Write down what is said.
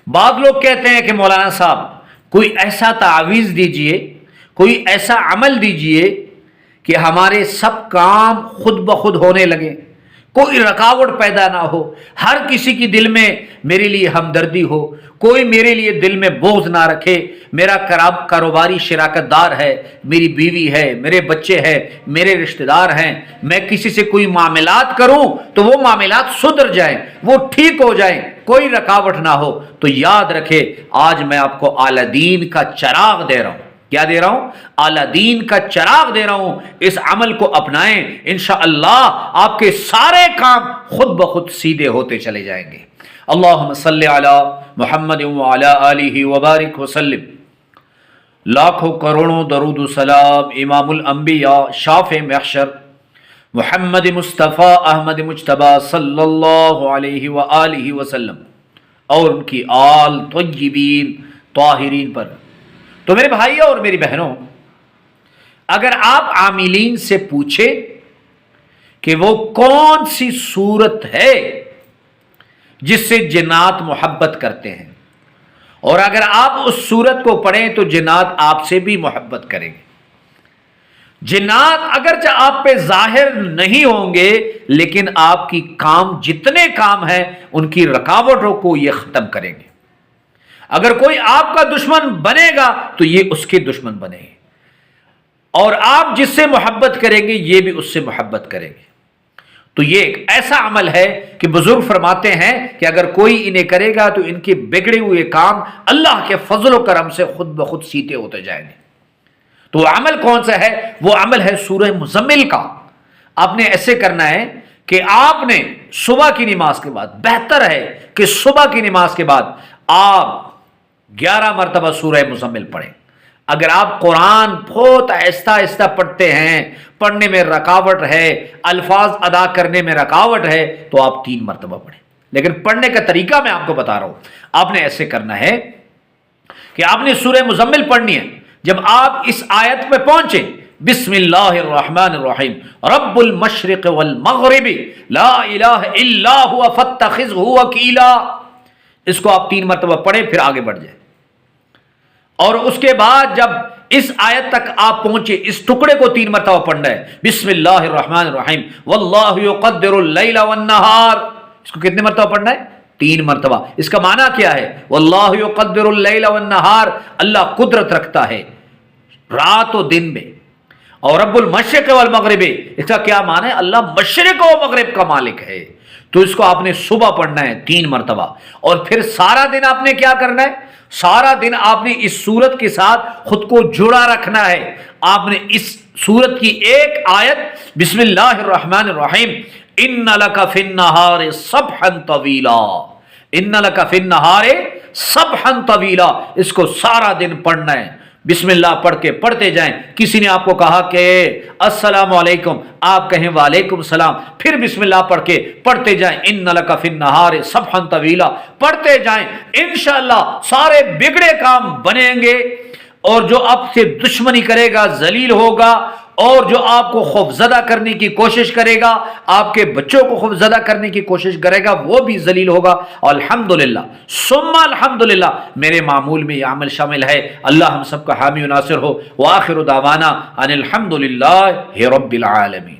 بعض لوگ کہتے ہیں کہ مولانا صاحب کوئی ایسا تعویذ دیجئے، کوئی ایسا عمل دیجئے کہ ہمارے سب کام خود بخود ہونے لگے، کوئی رکاوٹ پیدا نہ ہو، ہر کسی کی دل میں میرے لیے ہمدردی ہو، کوئی میرے لیے دل میں بغض نہ رکھے، میرا کاروباری شراکت دار ہے، میری بیوی ہے، میرے بچے ہیں، میرے رشتہ دار ہیں، میں کسی سے کوئی معاملات کروں تو وہ معاملات سدھر جائیں، وہ ٹھیک ہو جائیں، کوئی رکاوٹ نہ ہو، تو یاد رکھے آج میں آپ کو اعلی دین کا چراغ دے رہا ہوں۔ کیا دے رہا ہوں؟ اعلی دین کا چراغ دے رہا ہوں، اس عمل کو اپنائیں، انشاءاللہ آپ کے سارے کام خود بخود سیدھے ہوتے چلے جائیں گے۔ اللہم صلی علی محمد وعلی آلہ وبارک وسلم۔ لاکھوں کروڑوں درود و سلام امام الانبیاء شافع محشر محمد مصطفیٰ احمد مجتبی صلی اللہ علیہ وآلہ وسلم اور ان کی آل طیبین طاہرین پر۔ تو میرے بھائیوں اور میری بہنوں، اگر آپ عاملین سے پوچھیں کہ وہ کون سی صورت ہے جس سے جنات محبت کرتے ہیں، اور اگر آپ اس صورت کو پڑھیں تو جنات آپ سے بھی محبت کریں گے۔ جنات اگرچہ آپ پہ ظاہر نہیں ہوں گے، لیکن آپ کی کام جتنے کام ہیں ان کی رکاوٹوں کو یہ ختم کریں گے۔ اگر کوئی آپ کا دشمن بنے گا تو یہ اس کے دشمن بنے گے، اور آپ جس سے محبت کریں گے یہ بھی اس سے محبت کریں گے۔ تو یہ ایک ایسا عمل ہے کہ بزرگ فرماتے ہیں کہ اگر کوئی انہیں کرے گا تو ان کے بگڑے ہوئے کام اللہ کے فضل و کرم سے خود بخود سیدھے ہوتے جائیں گے۔ تو وہ عمل کون سا ہے؟ وہ عمل ہے سورہ مزمل کا۔ آپ نے ایسے کرنا ہے کہ آپ نے صبح کی نماز کے بعد، بہتر ہے کہ صبح کی نماز کے بعد آپ 11 مرتبہ سورہ مزمل پڑھیں۔ اگر آپ قرآن بہت آہستہ آہستہ پڑھتے ہیں، پڑھنے میں رکاوٹ ہے، الفاظ ادا کرنے میں رکاوٹ ہے، تو آپ 3 مرتبہ پڑھیں۔ لیکن پڑھنے کا طریقہ میں آپ کو بتا رہا ہوں۔ آپ نے ایسے کرنا ہے کہ آپ نے سورہ مزمل پڑھنی ہے۔ جب آپ اس آیت پہ پہنچے، بسم اللہ الرحمن الرحیم، رب المشرق والمغرب لا الہ الا هو فاتخذہ وکیلا، اس کو آپ 3 مرتبہ پڑھیں، پھر آگے بڑھ جائیں۔ اور اس کے بعد جب اس آیت تک آپ پہنچے، اس ٹکڑے کو 3 مرتبہ پڑھنا ہے، بسم اللہ الرحمن الرحیم واللہ یقدر اللیل والنہار، اس کو کتنے مرتبہ پڑھنا ہے؟ 3 مرتبہ۔ اس کا معنی کیا ہے؟ واللہ یقدر اللیل والنہار، اللہ قدرت رکھتا ہے رات و دن میں، اور رب المشرق والمغرب، اس کا کیا معنی ہے؟ اللہ مشرق و مغرب کا مالک ہے۔ تو اس کو آپ نے صبح پڑھنا ہے 3 مرتبہ، اور پھر سارا دن آپ نے کیا کرنا ہے؟ سارا دن آپ نے اس سورت کے ساتھ خود کو جڑا رکھنا ہے۔ آپ نے اس سورت کی ایک آیت بسم اللہ الرحمن الرحیم ان لک فی النہار سبحا طویلا، ان لک فی النہار سبحا طویلا، اس کو سارا دن پڑھنا ہے۔ بسم اللہ پڑھ کے پڑھتے جائیں۔ کسی نے آپ کو کہا کہ السلام علیکم، آپ کہیں وعلیکم السلام، پھر بسم اللہ پڑھ کے پڑھتے جائیں، ان لک فی النہار سبحا طویلا، پڑھتے جائیں، انشاءاللہ سارے بگڑے کام بنیں گے، اور جو آپ سے دشمنی کرے گا ذلیل ہوگا، اور جو آپ کو خوفزدہ کرنے کی کوشش کرے گا، آپ کے بچوں کو خوفزدہ کرنے کی کوشش کرے گا، وہ بھی ذلیل ہوگا۔ الحمدللہ ثم الحمدللہ، میرے معمول میں یہ عمل شامل ہے۔ اللہ ہم سب کا حامی و ناصر ہو۔ وآخر دعوانا ان الحمدللہ رب العالمین۔